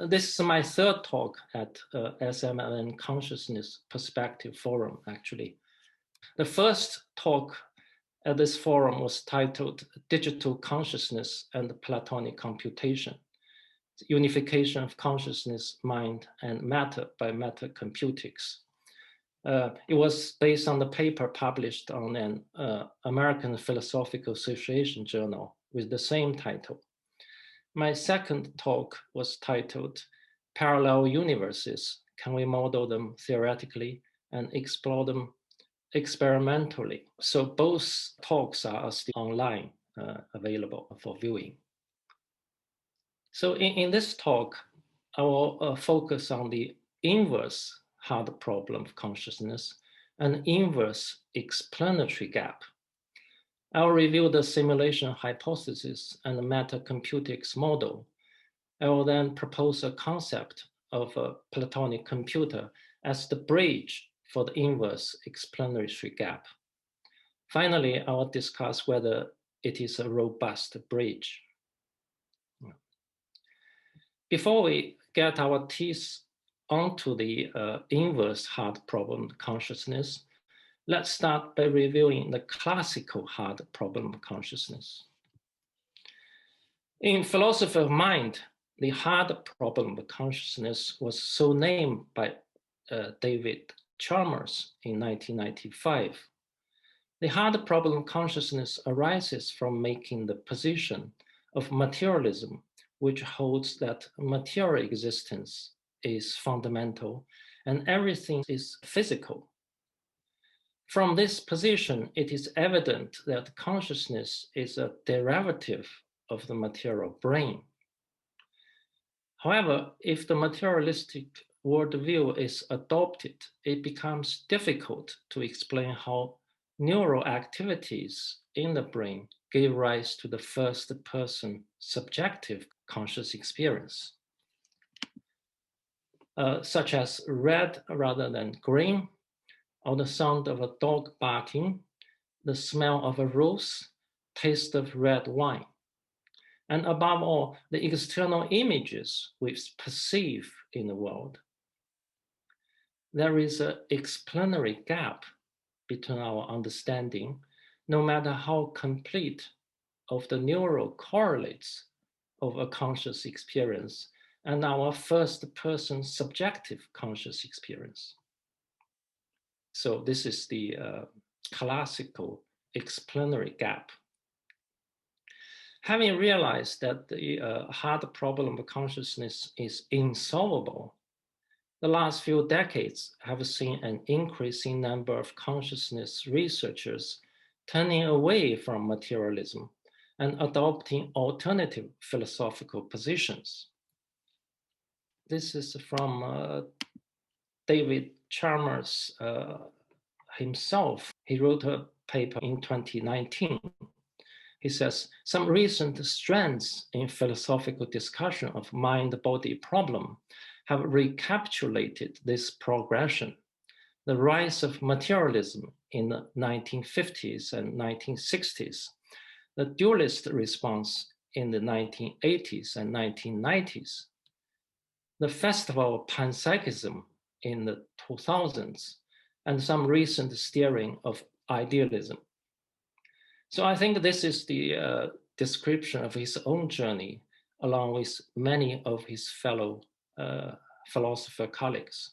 This is my third talk at SMN Consciousness Perspective Forum, actually. The first talk at this forum was titled Digital Consciousness and Platonic Computation, Unification of Consciousness, Mind, and Matter by Metacomputics. It was based on the paper published on an American Philosophical Association journal with the same title. My second talk was titled Parallel Universes, Can We Model Them Theoretically and Explore Them Experimentally? So both talks are still online, available for viewing. So in this talk, I will focus on the inverse hard problem of consciousness and inverse explanatory gap. I'll review the simulation hypothesis and the metacomputics model. I will then propose a concept of a Platonic computer as the bridge for the inverse explanatory gap. Finally, I will discuss whether it is a robust bridge. Before we get our teeth onto the inverse hard problem of consciousness, let's start by reviewing the classical hard problem of consciousness. In philosophy of mind, the hard problem of consciousness was so named by David Chalmers in 1995. The hard problem of consciousness arises from making the position of materialism, which holds that material existence is fundamental and everything is physical. From this position, it is evident that consciousness is a derivative of the material brain. However, if the materialistic worldview is adopted, it becomes difficult to explain how neural activities in the brain gave rise to the first-person subjective conscious experience, such as red rather than green, or the sound of a dog barking, the smell of a rose, taste of red wine, and above all, the external images we perceive in the world. There is an explanatory gap between our understanding, no matter how complete, of the neural correlates of a conscious experience and our first-person subjective conscious experience. So this is the classical explanatory gap. Having realized that the hard problem of consciousness is insolvable, the last few decades have seen an increasing number of consciousness researchers turning away from materialism and adopting alternative philosophical positions. This is from David Chalmers himself. He wrote a paper in 2019. He says, some recent strands in philosophical discussion of mind-body problem have recapitulated this progression. The rise of materialism in the 1950s and 1960s, the dualist response in the 1980s and 1990s, the festival of panpsychism in the 2000s, and some recent steering of idealism. So I think this is the description of his own journey, along with many of his fellow philosopher colleagues.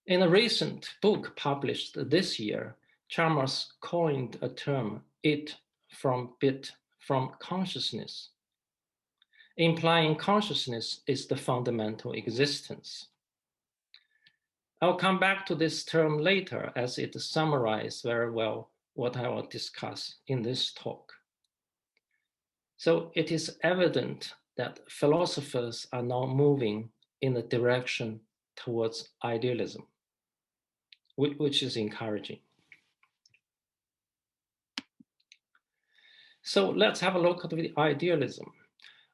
In a recent book published this year, Chalmers coined a term, it from bit from consciousness, implying consciousness is the fundamental existence. I'll come back to this term later as it summarizes very well what I will discuss in this talk. So it is evident that philosophers are now moving in the direction towards idealism, which is encouraging. So let's have a look at the idealism.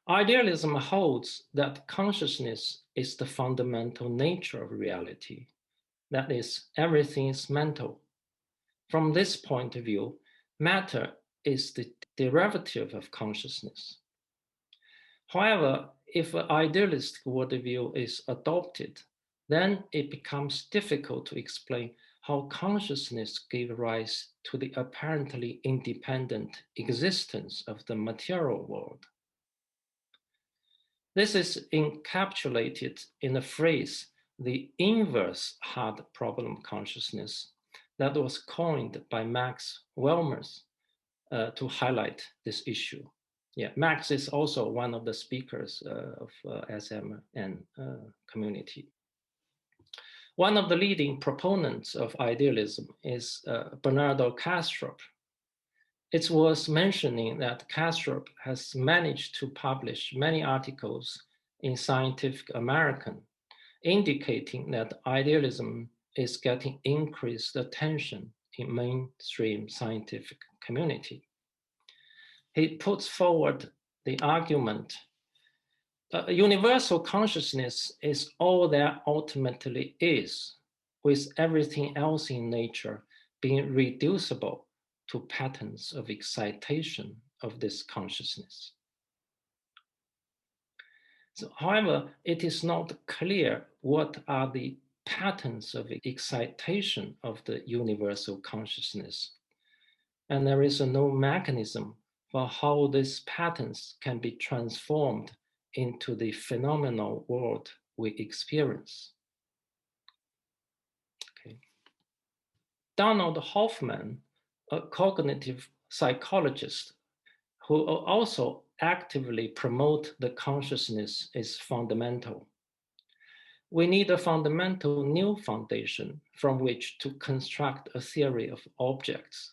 Idealism holds that consciousness is the fundamental nature of reality. That is, everything is mental. From this point of view, matter is the derivative of consciousness. However, if an idealistic worldview is adopted, then it becomes difficult to explain how consciousness gave rise to the apparently independent existence of the material world. This is encapsulated in a phrase, the inverse hard problem consciousness, that was coined by Max Welmers to highlight this issue. Yeah, Max is also one of the speakers of SMN community. One of the leading proponents of idealism is Bernardo Kastrup. It's worth mentioning that Kastrup has managed to publish many articles in Scientific American, indicating that idealism is getting increased attention in mainstream scientific community. He puts forward the argument universal consciousness is all there ultimately is, with everything else in nature being reducible to patterns of excitation of this consciousness. So, however, it is not clear what are the patterns of excitation of the universal consciousness. And there is no mechanism for how these patterns can be transformed into the phenomenal world we experience. Okay. Donald Hoffman, a cognitive psychologist who also actively promote the consciousness is fundamental. We need a fundamental new foundation from which to construct a theory of objects.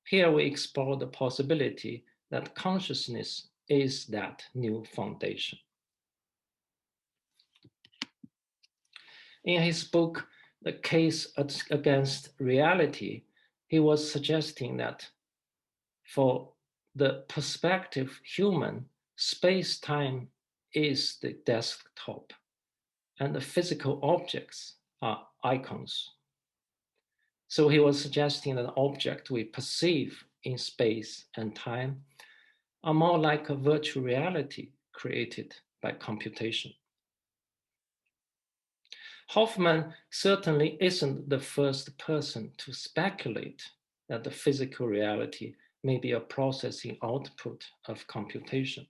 Here we explore the possibility that consciousness is that new foundation. In his book, The Case Against Reality, he was suggesting that for the perspective human, space-time is the desktop, and the physical objects are icons. So he was suggesting that objects we perceive in space and time are more like a virtual reality created by computation. Hoffman certainly isn't the first person to speculate that the physical reality may be a processing output of computation.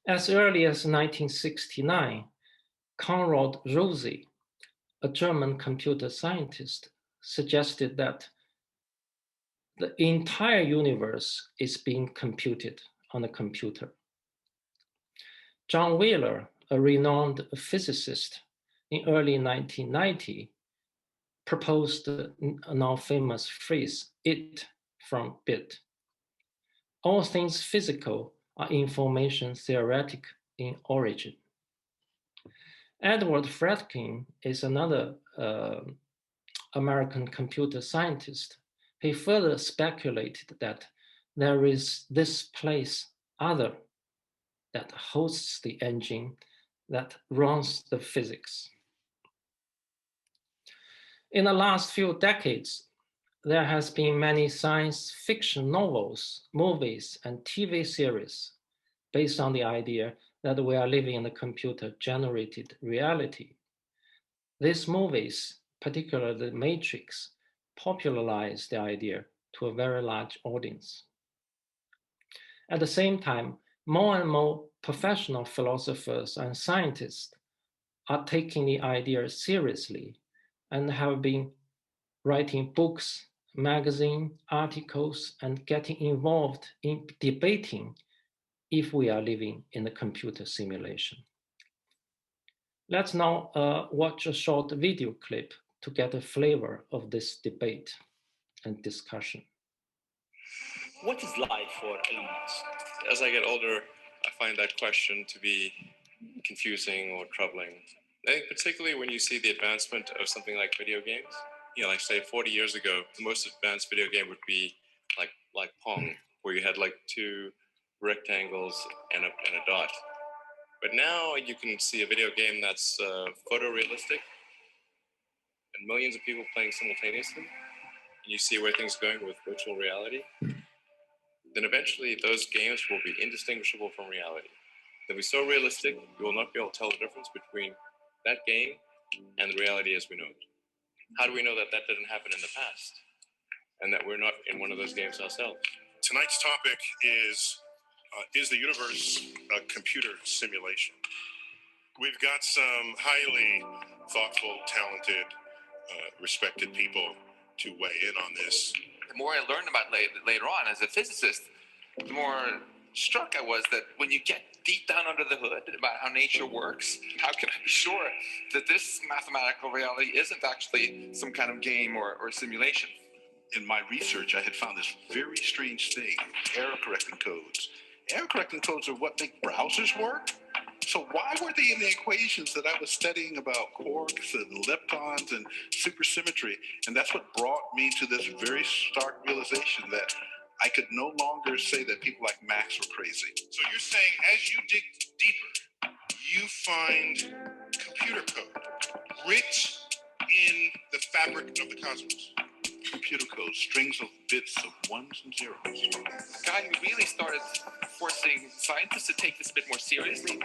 As early as 1969, Konrad Rose, a German computer scientist, suggested that the entire universe is being computed on a computer. John Wheeler, a renowned physicist, in early 1990, proposed a now famous phrase, it from bit. All things physical are information theoretic in origin. Edward Fredkin is another American computer scientist. He further speculated that there is this place, other, that hosts the engine that runs the physics. In the last few decades, there has been many science fiction novels, movies, and TV series based on the idea that we are living in a computer-generated reality. These movies, particularly The Matrix, popularized the idea to a very large audience. At the same time, more and more professional philosophers and scientists are taking the idea seriously and have been writing books, magazine articles, and getting involved in debating if we are living in a computer simulation. Let's now watch a short video clip to get a flavor of this debate and discussion. What is life for Elon Musk? As I get older, I find that question to be confusing or troubling. I think particularly when you see the advancement of something like video games. Like say 40 years ago, the most advanced video game would be like Pong, where you had like two rectangles and a dot. But now you can see a video game that's photorealistic and millions of people playing simultaneously. And you see where things are going with virtual reality. then eventually those games will be indistinguishable from reality. They'll be so realistic, you will not be able to tell the difference between that game and the reality as we know it. How do we know that that didn't happen in the past and that we're not in one of those games ourselves? Tonight's topic is the universe a computer simulation? We've got some highly thoughtful, talented, respected people to weigh in on this. The more I learned about later on as a physicist, the more struck I was that when you get deep down under the hood about how nature works, how can I be sure that this mathematical reality isn't actually some kind of game or simulation? In my research, I had found this very strange thing, error correcting codes. Error correcting codes are what make browsers work. So why were they in the equations that I was studying about quarks and leptons and supersymmetry? And that's what brought me to this very stark realization that I could no longer say that people like Max were crazy. So you're saying as you dig deeper, you find computer code rich in the fabric of the cosmos. Computer code, strings of bits of ones and zeros. The guy who really started forcing scientists to take this a bit more seriously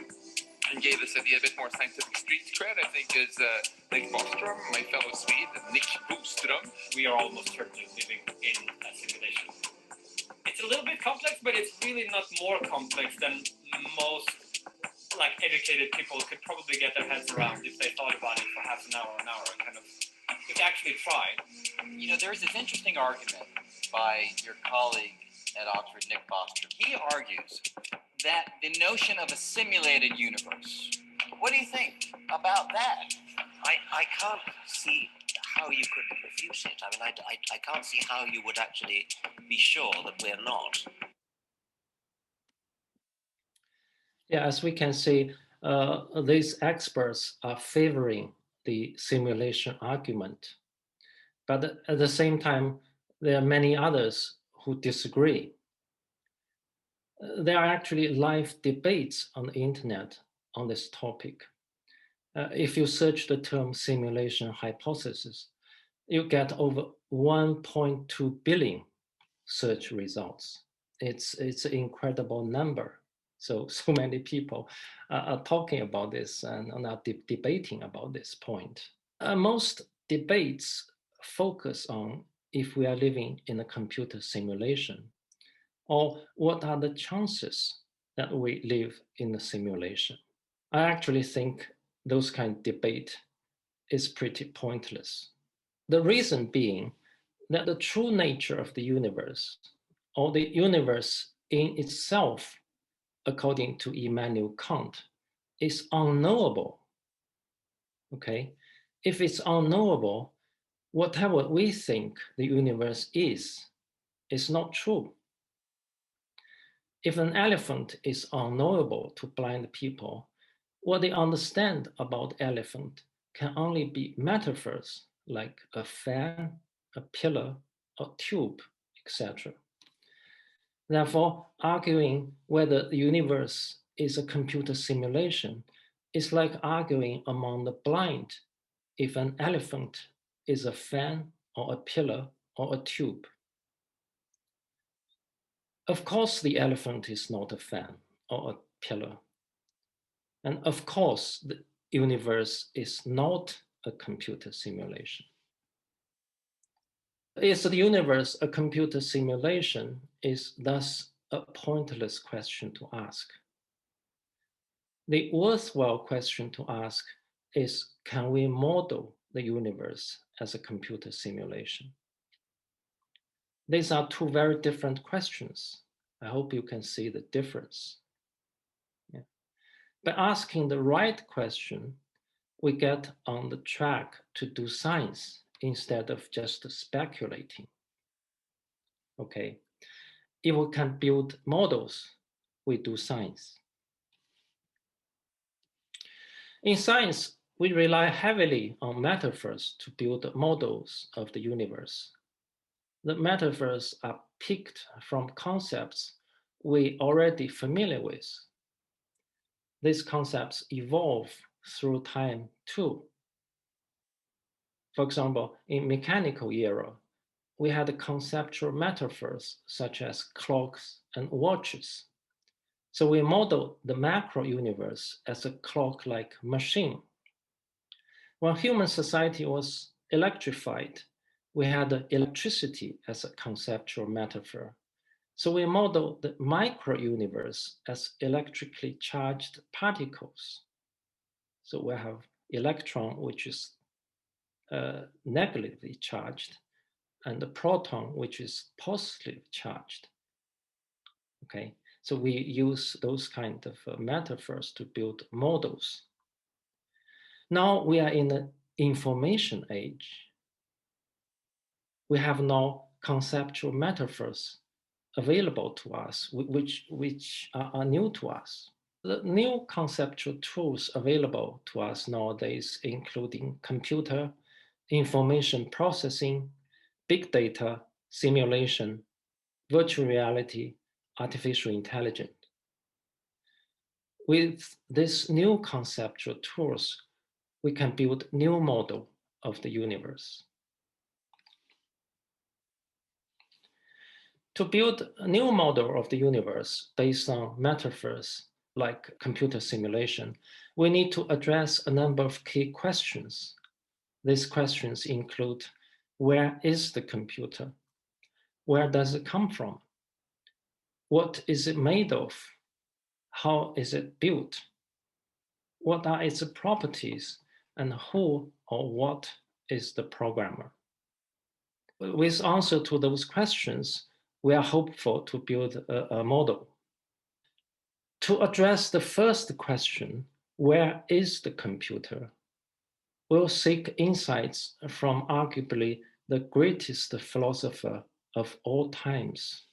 and gave this idea a bit more scientific street cred, I think, is Nick Bostrom, my fellow Swede, Nick Bostrom. We are almost certainly living in a simulation. It's a little bit complex, but it's really not more complex than most educated people could probably get their heads around if they thought about it for half an hour, kind of, if they actually tried. You know, there's this interesting argument by your colleague at Oxford, Nick Bostrom. He argues that the notion of a simulated universe. What do you think about that? I can't see how you could refute it. I mean, I can't see how you would actually be sure that we're not. Yeah, as we can see, these experts are favoring the simulation argument. But at the same time, there are many others who disagree. There are actually live debates on the internet on this topic. If you search the term simulation hypothesis, you get over 1.2 billion search results. It's an incredible number. So many people are talking about this and are debating about this point. Most debates focus on if we are living in a computer simulation, or what are the chances that we live in a simulation. I actually think those kind of debate is pretty pointless. The reason being that the true nature of the universe, or the universe in itself, according to Immanuel Kant, is unknowable. Okay? If it's unknowable, whatever we think the universe is not true. If an elephant is unknowable to blind people, what they understand about elephant can only be metaphors like a fan, a pillar, a tube, etc. Therefore, arguing whether the universe is a computer simulation is like arguing among the blind if an elephant is a fan or a pillar or a tube. Of course, the elephant is not a fan or a pillar. And of course, the universe is not a computer simulation. Is the universe a computer simulation is thus a pointless question to ask. The worthwhile question to ask is, can we model the universe as a computer simulation? These are two very different questions. I hope you can see the difference. Yeah. By asking the right question, we get on the track to do science instead of just speculating. Okay, if we can build models, we do science. In science, we rely heavily on metaphors to build models of the universe. The metaphors are picked from concepts we already familiar with. These concepts evolve through time too. For example, in mechanical era, we had conceptual metaphors such as clocks and watches. So we modeled the macro universe as a clock-like machine. When human society was electrified, we had electricity as a conceptual metaphor. So we modeled the micro-universe as electrically charged particles. So we have electron, which is negatively charged, and the proton, which is positively charged. Okay, so we use those kind of metaphors to build models. Now we are in the information age. We have now conceptual metaphors available to us, which are new to us. The new conceptual tools available to us nowadays, including computer, information processing, big data, simulation, virtual reality, artificial intelligence. With these new conceptual tools, we can build new model of the universe. To build a new model of the universe based on metaphors like computer simulation, we need to address a number of key questions. These questions include: where is the computer? Where does it come from? What is it made of? How is it built? What are its properties? And who or what is the programmer? With answer to those questions, we are hopeful to build a model. To address the first question, where is the computer? We'll seek insights from arguably the greatest philosopher of all times.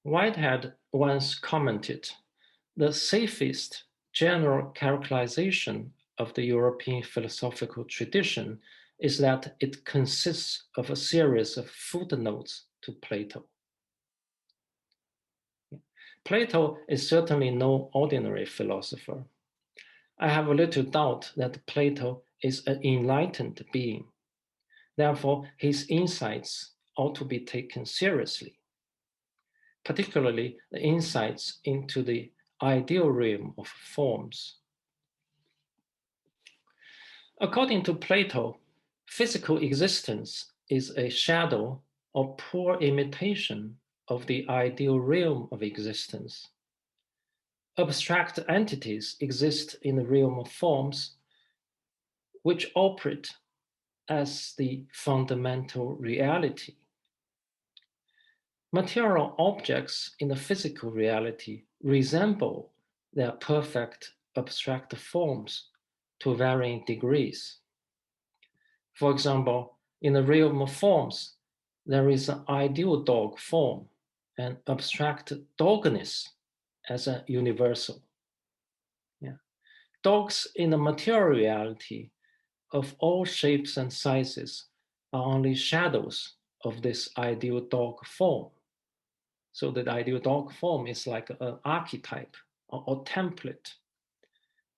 Whitehead once commented, "The safest general characterization of the European philosophical tradition is that it consists of a series of footnotes to Plato." Plato is certainly no ordinary philosopher. I have little doubt that Plato is an enlightened being. Therefore, his insights ought to be taken seriously, particularly the insights into the ideal realm of forms. According to Plato, physical existence is a shadow or poor imitation of the ideal realm of existence. Abstract entities exist in the realm of forms, which operate as the fundamental reality. Material objects in the physical reality resemble their perfect abstract forms to varying degrees. For example, in the realm of forms, there is an ideal dog form and abstract dogness as a universal. Yeah. Dogs in the material reality of all shapes and sizes are only shadows of this ideal dog form. So the ideal dog form is like an archetype or template.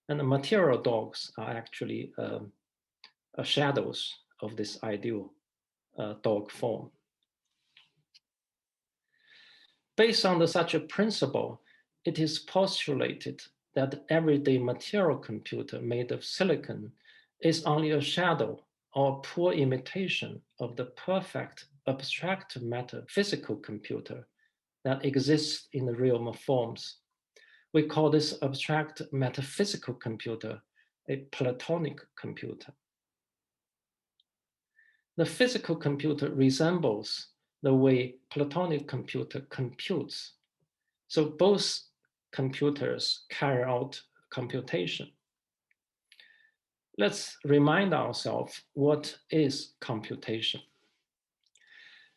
And the material dogs are actually shadows of this ideal dog form. Based on such a principle, it is postulated that the everyday material computer made of silicon is only a shadow or a poor imitation of the perfect abstract matter physical computer that exists in the realm of forms. We call this abstract metaphysical computer a Platonic computer. The physical computer resembles the way Platonic computer computes. So both computers carry out computation. Let's remind ourselves, what is computation?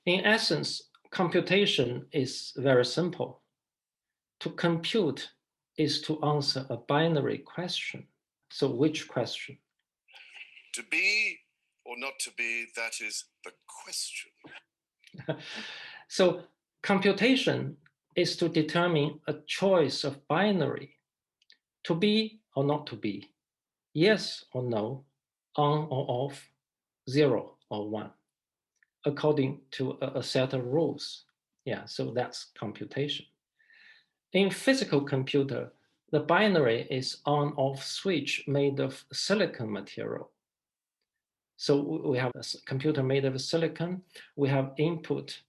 In essence, computation is very simple. To compute is to answer a binary question. So which question? To be or not to be, that is the question. So computation is to determine a choice of binary, to be or not to be, yes or no, on or off, 0 or 1. according to a set of rules. Yeah, so that's computation. In physical computer, the binary is on-off switch made of silicon material. So we have a computer made of silicon. We have input,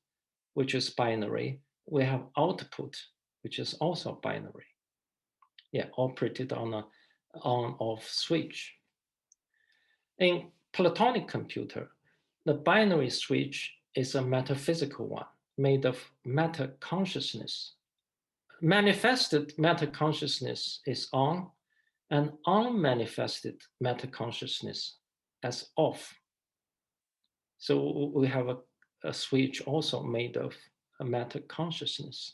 which is binary. We have output, which is also binary. Yeah, operated on a on-off switch. In Platonic computer, the binary switch is a metaphysical one made of meta consciousness. Manifested meta consciousness is on, and unmanifested meta consciousness as off. So we have a switch also made of a meta consciousness.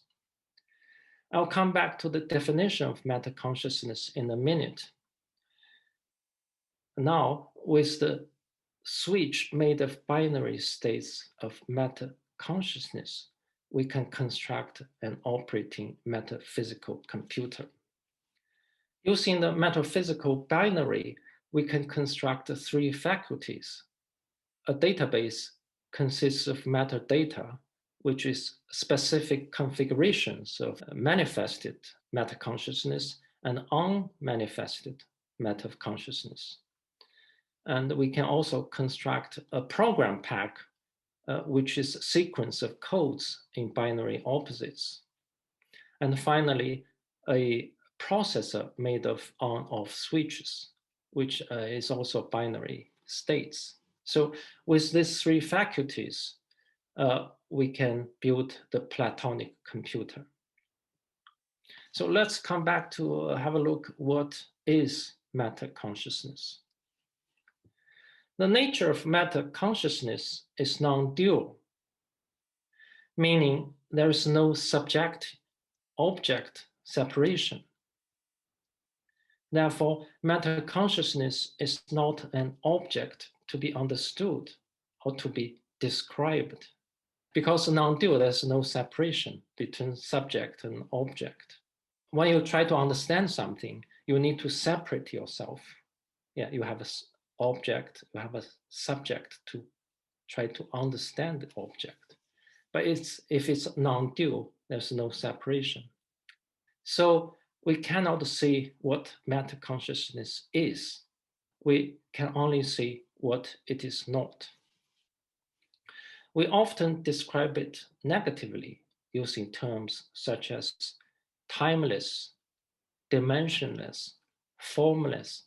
I'll come back to the definition of meta consciousness in a minute. Now, with the switch made of binary states of meta consciousness, we can construct an operating metaphysical computer. Using the metaphysical binary, we can construct three faculties. A database consists of metadata, which is specific configurations of manifested metaconsciousness and unmanifested metaconsciousness. And we can also construct a program pack, which is a sequence of codes in binary opposites. And finally, a processor made of on-off switches, which is also binary states. So with these three faculties, we can build the Platonic computer. So let's come back to have a look what is meta-consciousness. The nature of meta-consciousness is non-dual, meaning there is no subject-object separation. Therefore, meta-consciousness is not an object to be understood or to be described. Because non-dual, there's no separation between subject and object. When you try to understand something, you need to separate yourself. Yeah, you have an object, you have a subject to try to understand the object. But if it's non-dual, there's no separation. So we cannot see what meta-consciousness is. We can only see what it is not. We often describe it negatively using terms such as timeless, dimensionless, formless,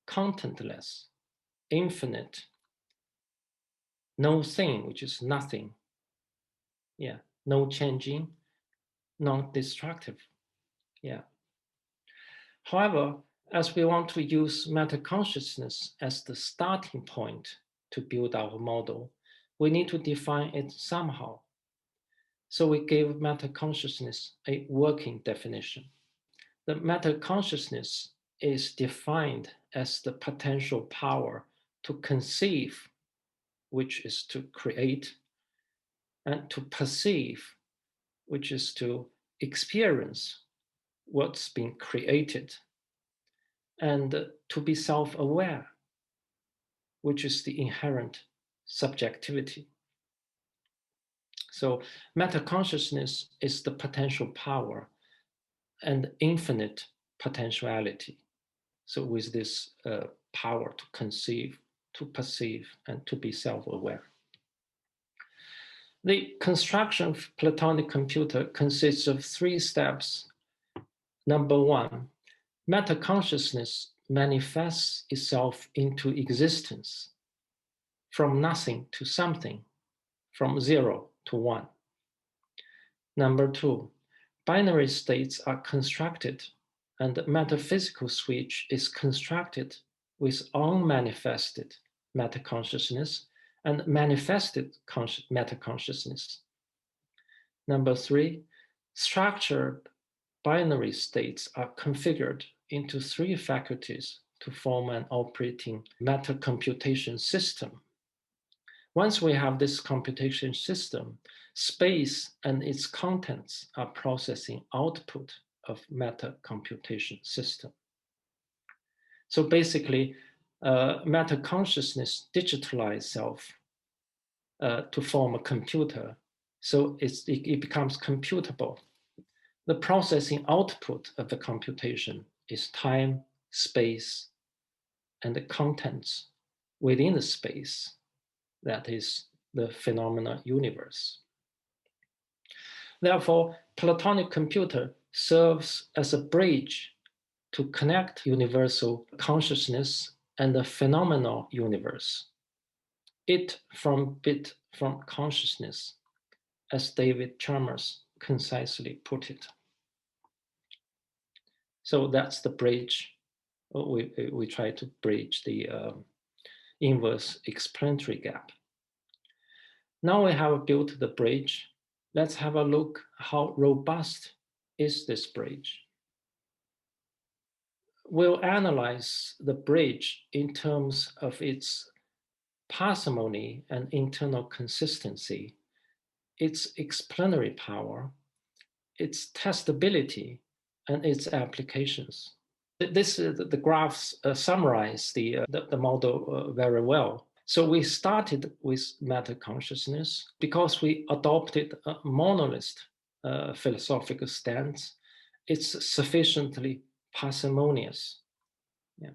contentless, infinite, no thing, which is nothing. Yeah, no changing, non-destructive. Yeah. However, as we want to use meta-consciousness as the starting point to build our model, we need to define it somehow. So we gave meta-consciousness a working definition. The meta-consciousness is defined as the potential power to conceive, which is to create, and to perceive, which is to experience what's been created, and to be self-aware, which is the inherent subjectivity. So meta-consciousness is the potential power and infinite potentiality. So with this power to conceive, to perceive, and to be self-aware. The construction of Platonic computer consists of three steps. Number one, meta-consciousness manifests itself into existence from nothing to something, from 0 to 1. Number two, binary states are constructed and the metaphysical switch is constructed with unmanifested meta-consciousness and manifested meta-consciousness. Number three, structured binary states are configured into three faculties to form an operating meta-computation system. Once we have this computation system, space and its contents are processing output of meta-computation system. So basically, meta-consciousness digitalizes self to form a computer. So it becomes computable. The processing output of the computation is time, space, and the contents within the space, that is the phenomena universe. Therefore, Platonic computer serves as a bridge to connect universal consciousness and the phenomenal universe. It from bit from consciousness, as David Chalmers concisely put it. So that's the bridge. We try to bridge the inverse explanatory gap. Now we have built the bridge. Let's have a look how robust is this bridge. We'll analyze the bridge in terms of its parsimony and internal consistency, its explanatory power, its testability, and its applications. The graphs summarize the model very well. So we started with meta-consciousness because we adopted a monolith philosophical stance. It's sufficiently parsimonious. Yeah.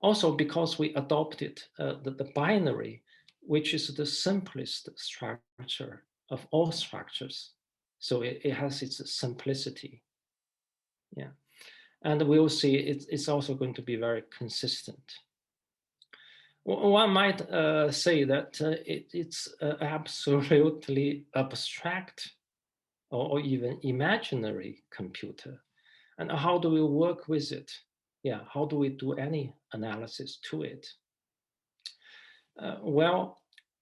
Also because we adopted the binary, which is the simplest structure of all structures. So it has its simplicity. Yeah. And we'll see it's also going to be very consistent. One might say that it's absolutely abstract or even imaginary computer. And how do we work with it? Yeah, how do we do any analysis to it? Well,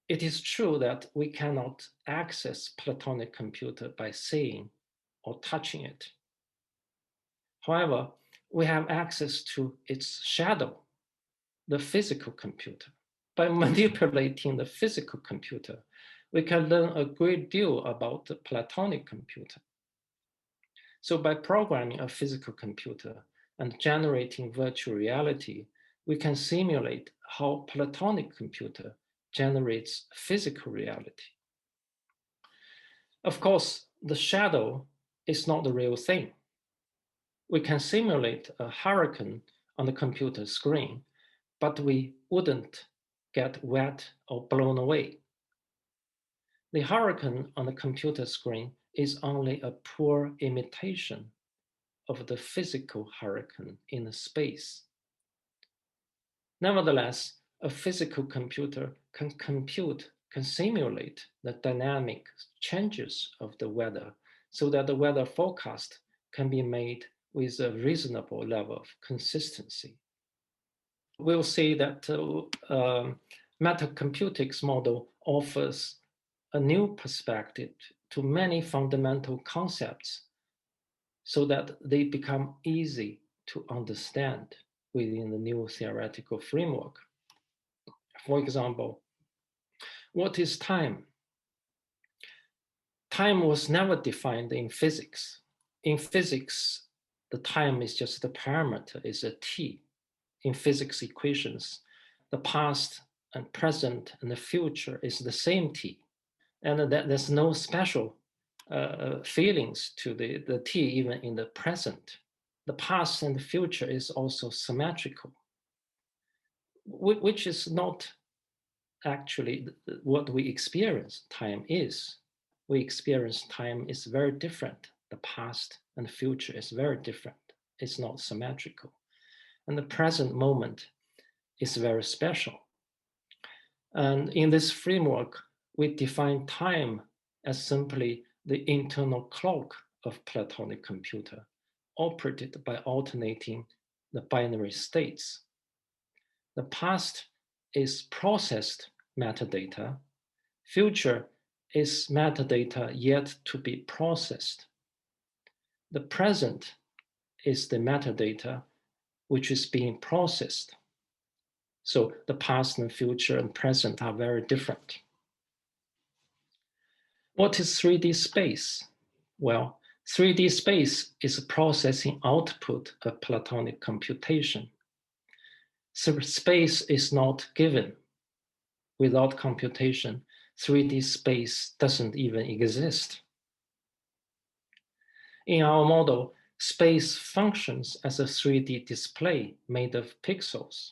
it is true that we cannot access Platonic computer by seeing or touching it. However, we have access to its shadow, the physical computer. By manipulating the physical computer, we can learn a great deal about the Platonic computer. So by programming a physical computer and generating virtual reality, we can simulate how Platonic computer generates physical reality. Of course, the shadow is not the real thing. We can simulate a hurricane on the computer screen, but we wouldn't get wet or blown away. The hurricane on the computer screen is only a poor imitation of the physical hurricane in space. Nevertheless, a physical computer can simulate the dynamic changes of the weather so that the weather forecast can be made with a reasonable level of consistency. We'll see that metacomputics model offers a new perspective to many fundamental concepts so that they become easy to understand within the new theoretical framework. For example, what is time? Time was never defined in physics. In physics, the time is just the parameter, is a t. In physics equations, the past and present and the future is the same t. And there's no special feelings to the t even in the present. The past and the future is also symmetrical, which is not actually what we experience time is. We experience time is very different. The past and the future is very different. It's not symmetrical. And the present moment is very special. And in this framework, we define time as simply the internal clock of Platonic computer, operated by alternating the binary states. The past is processed metadata. Future is metadata yet to be processed. The present is the metadata which is being processed. So the past and future and present are very different. What is 3D space? Well, 3D space is a processing output of Platonic computation. So space is not given. Without computation, 3D space doesn't even exist. In our model, space functions as a 3D display made of pixels.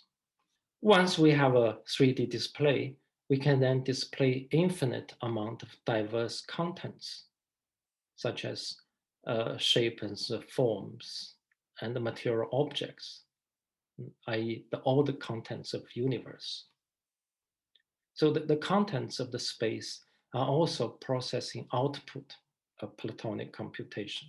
Once we have a 3D display, we can then display infinite amount of diverse contents, such as shapes and forms and the material objects, i.e. all the contents of universe. So the contents of the space are also processing output of Platonic computation.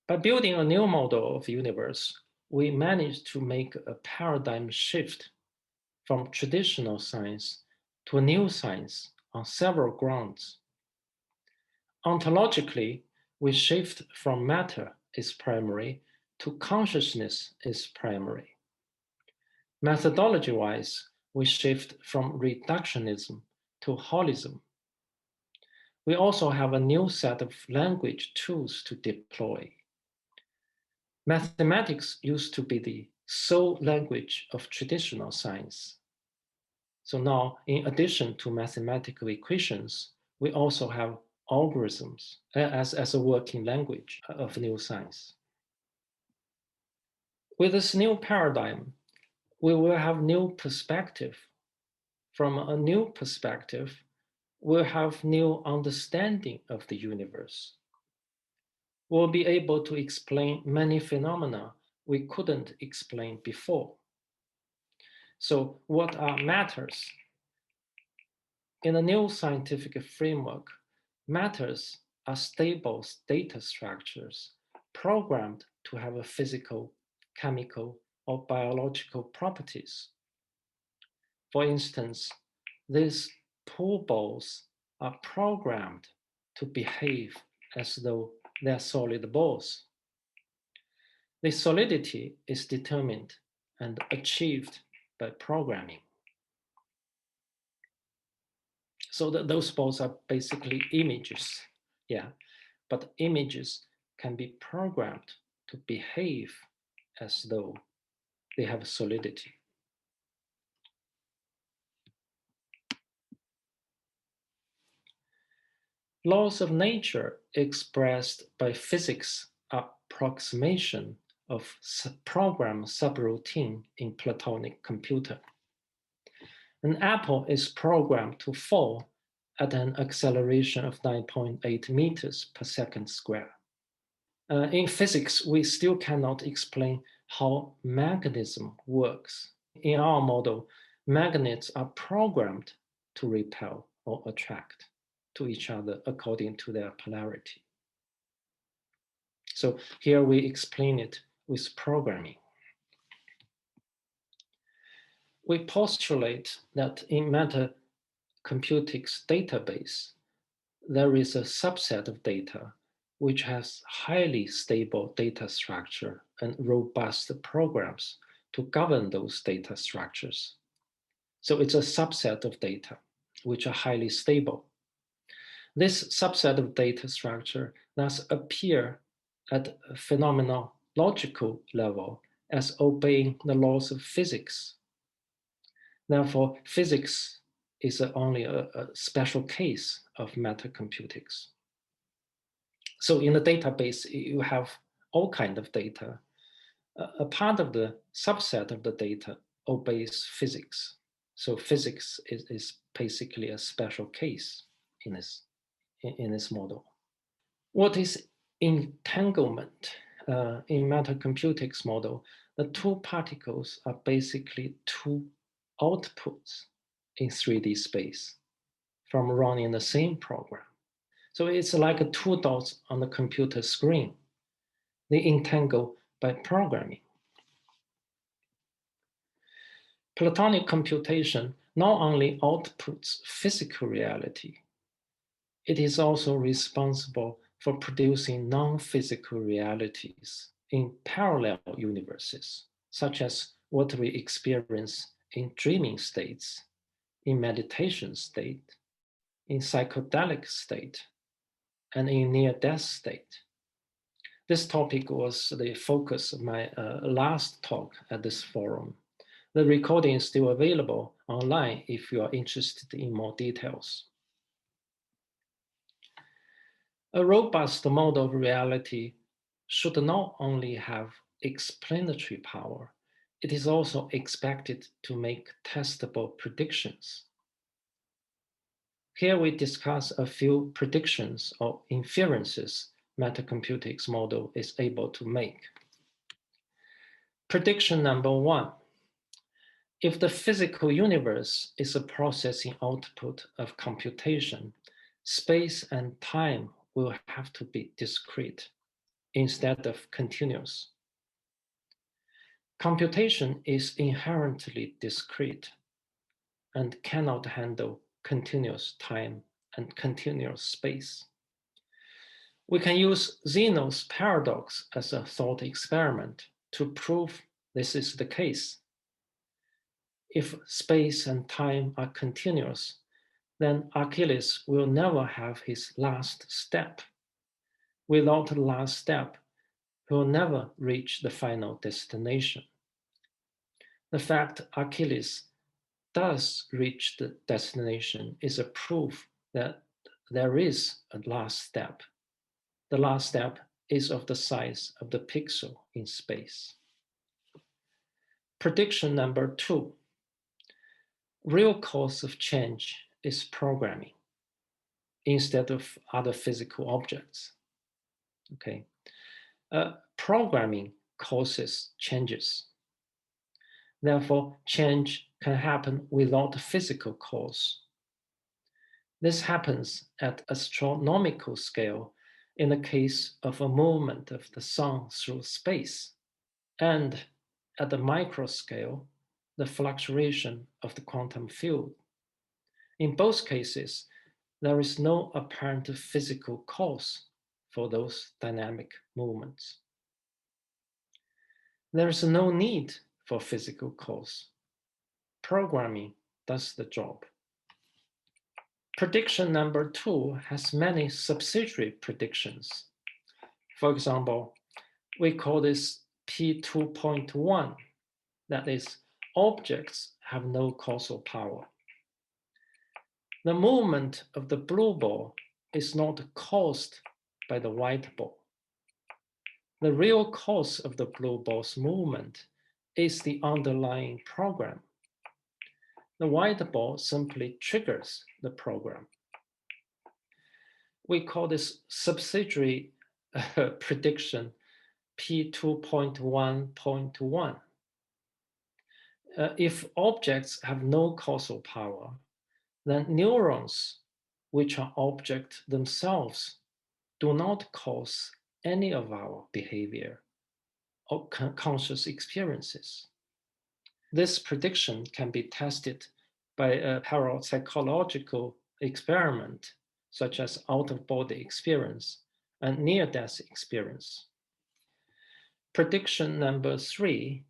By building a new model of universe, we managed to make a paradigm shift from traditional science to a new science on several grounds. Ontologically, we shift from matter is primary to consciousness is primary. Methodology-wise, we shift from reductionism to holism. We also have a new set of language tools to deploy. Mathematics used to be the sole language of traditional science. So now, in addition to mathematical equations, we also have algorithms as a working language of new science. With this new paradigm, we will have new perspective. From a new perspective, we'll have new understanding of the universe. We'll be able to explain many phenomena we couldn't explain before. So what are matters? In a new scientific framework, matters are stable data structures programmed to have a physical, chemical, or biological properties. For instance, these pool balls are programmed to behave as though they're solid balls. The solidity is determined and achieved by programming. So those balls are basically images, yeah, but images can be programmed to behave as though they have solidity. Laws of nature expressed by physics are approximation of program subroutine in Platonic computer. An apple is programmed to fall at an acceleration of 9.8 meters per second square. In physics, we still cannot explain how magnetism works. In our model, magnets are programmed to repel or attract to each other according to their polarity. So here we explain it with programming. We postulate that in matter computics database, there is a subset of data which has highly stable data structure and robust programs to govern those data structures. So it's a subset of data which are highly stable. This subset of data structure thus appear at a phenomenological level as obeying the laws of physics. Therefore, physics is only a special case of matter computics. So in the database, you have all kinds of data. A part of the subset of the data obeys physics. So physics is basically a special case in this model. What is entanglement? In matter computics model, the two particles are basically two outputs in 3D space from running the same program. So it's like two dots on the computer screen. They entangle by programming. Platonic computation not only outputs physical reality, it is also responsible for producing non-physical realities in parallel universes, such as what we experience in dreaming states, in meditation state, in psychedelic state, and in near-death state. This topic was the focus of my last talk at this forum, The recording is still available online if you are interested in more details. A robust model of reality should not only have explanatory power, it is also expected to make testable predictions. Here we discuss a few predictions or inferences metacomputics model is able to make. Prediction number 1. If the physical universe is a processing output of computation, space and time will have to be discrete instead of continuous. Computation is inherently discrete and cannot handle continuous time and continuous space. We can use Zeno's paradox as a thought experiment to prove this is the case. If space and time are continuous, then Achilles will never have his last step. Without the last step, he will never reach the final destination. The fact Achilles does reach the destination is a proof that there is a last step. The last step is of the size of the pixel in space. Prediction number 2. Real cause of change is programming instead of other physical objects. Okay. Programming causes changes. Therefore, change can happen without a physical cause. This happens at astronomical scale in the case of a movement of the sun through space, and at the micro scale, the fluctuation of the quantum field. In both cases, there is no apparent physical cause for those dynamic movements. There is no need for physical cause. Programming does the job. Prediction number 2 has many subsidiary predictions. For example, we call this P2.1, that is, objects have no causal power. The movement of the blue ball is not caused by the white ball. The real cause of the blue ball's movement is the underlying program. The white ball simply triggers the program. We call this subsidiary prediction P2.1.1. If objects have no causal power, then neurons, which are objects themselves, do not cause any of our behavior or conscious experiences. This prediction can be tested by a parapsychological experiment, such as out-of-body experience and near-death experience. Prediction number 3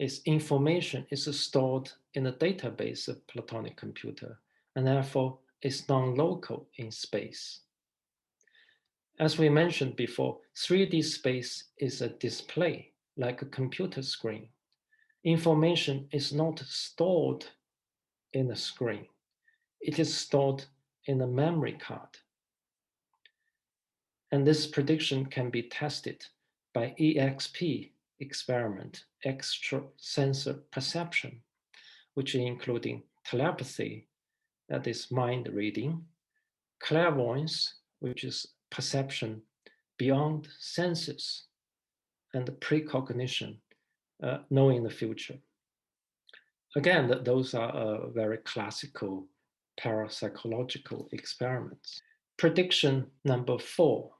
is information is stored in a database of Platonic computer and therefore is non-local in space. As we mentioned before, 3D space is a display like a computer screen. Information is not stored in a screen. It is stored in a memory card. And this prediction can be tested by EXP experiment, extra-sensor perception, which including telepathy, that is mind reading, clairvoyance, which is perception beyond senses, and precognition, knowing the future. Again, those are very classical parapsychological experiments. Prediction number 4.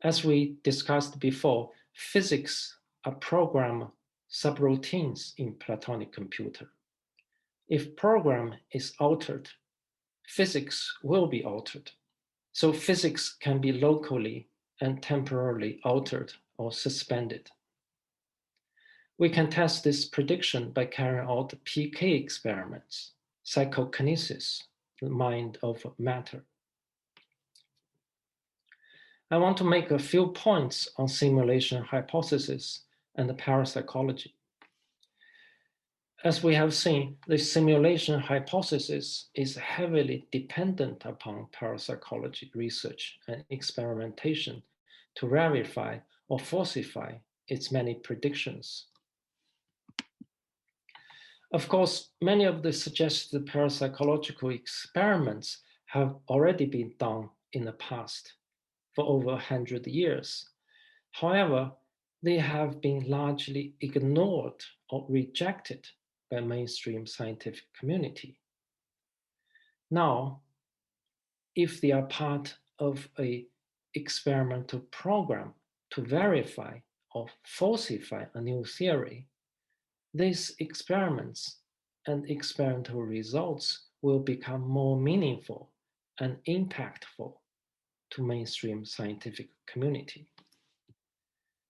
As we discussed before, physics are program subroutines in Platonic computer. If program is altered, physics will be altered. So physics can be locally and temporarily altered or suspended. We can test this prediction by carrying out PK experiments, psychokinesis, the mind of matter. I want to make a few points on simulation hypothesis and parapsychology. As we have seen, the simulation hypothesis is heavily dependent upon parapsychology research and experimentation to verify or falsify its many predictions. Of course, many of the suggested parapsychological experiments have already been done in the past for over 100 years. However, they have been largely ignored or rejected by mainstream scientific community. Now, if they are part of an experimental program to verify or falsify a new theory, these experiments and experimental results will become more meaningful and impactful to mainstream scientific community.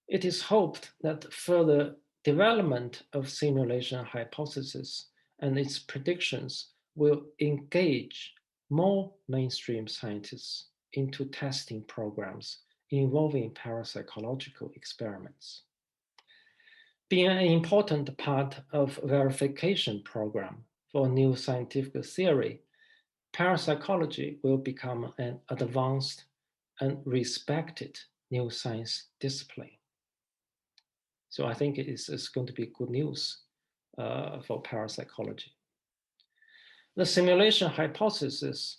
It is hoped that further development of simulation hypothesis and its predictions will engage more mainstream scientists into testing programs involving parapsychological experiments. Being an important part of verification program for new scientific theory, parapsychology will become an advanced and respected new science discipline. So I think it's going to be good news for parapsychology. The simulation hypothesis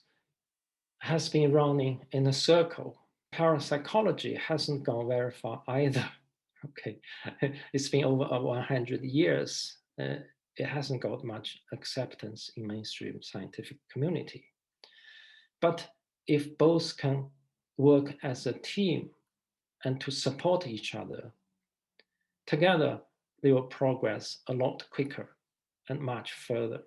has been running in a circle. Parapsychology hasn't gone very far either. Okay, it's been over 100 years. It hasn't got much acceptance in mainstream scientific community. But if both can work as a team and to support each other, together they will progress a lot quicker and much further.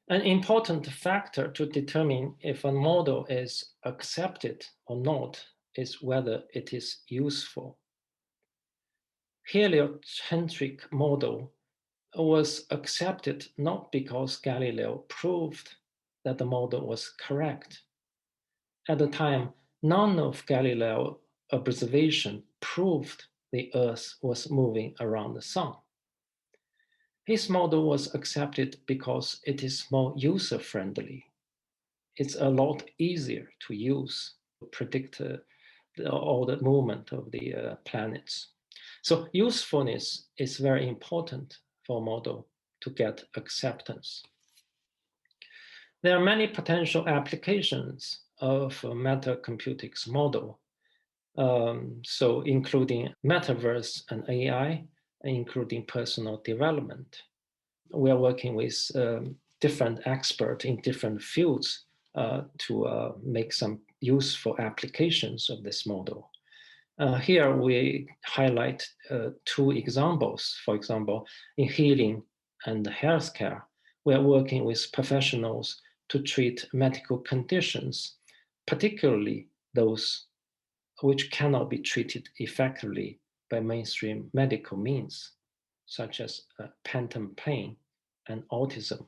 An important factor to determine if a model is accepted or not is whether it is useful. Heliocentric model was accepted not because Galileo proved that the model was correct. At the time, none of Galileo's observation proved the Earth was moving around the sun. His model was accepted because it is more user-friendly. It's a lot easier to use to predict all the movement of the planets. So usefulness is very important for a model to get acceptance. There are many potential applications of metacomputics model, so including metaverse and AI, including personal development. We are working with different experts in different fields to make some useful applications of this model. Here we highlight two examples. For example, in healing and healthcare, we are working with professionals to treat medical conditions, particularly those which cannot be treated effectively by mainstream medical means, such as phantom pain and autism.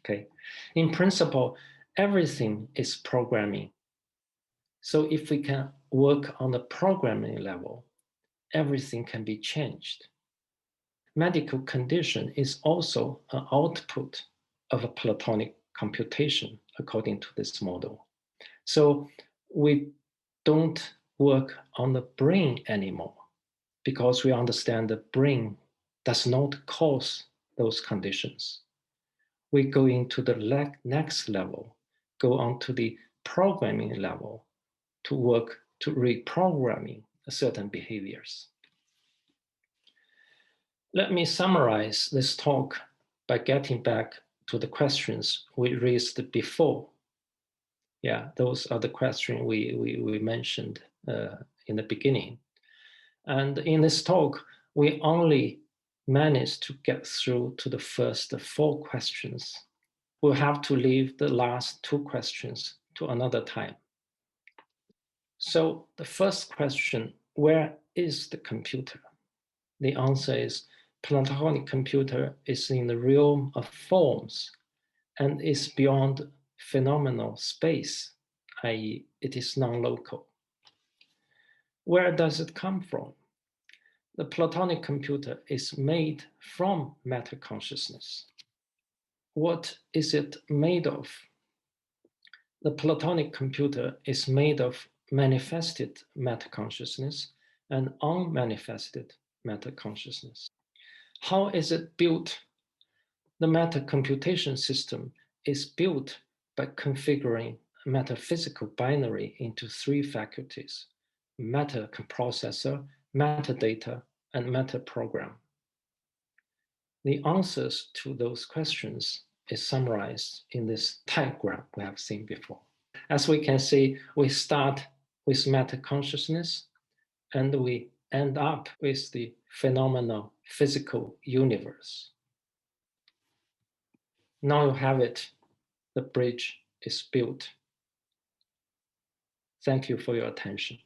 Okay, in principle, everything is programming. So if we can work on the programming level, everything can be changed. Medical condition is also an output of a Platonic computation, according to this model. So we don't work on the brain anymore because we understand the brain does not cause those conditions. We go into the next level, go on to the programming level to work to reprogramming certain behaviors. Let me summarize this talk by getting back to the questions we raised before. Yeah, those are the questions we mentioned in the beginning. And in this talk, we only managed to get through to the first 4 questions. We'll have to leave the last 2 questions to another time. So the first question, where is the computer? The answer is Platonic computer is in the realm of forms and is beyond phenomenal space, i.e. it is non-local. Where does it come from? The Platonic computer is made from matter consciousness. What is it made of? The Platonic computer is made of manifested matter consciousness and unmanifested matter consciousness. How is it built? The matter computation system is built by configuring a metaphysical binary into three faculties: matter processor, metadata, and meta program. The answers to those questions is summarized in this diagram we have seen before. As we can see, we start with matter consciousness and we end up with the phenomenal physical universe. Now you have it. The bridge is built. Thank you for your attention.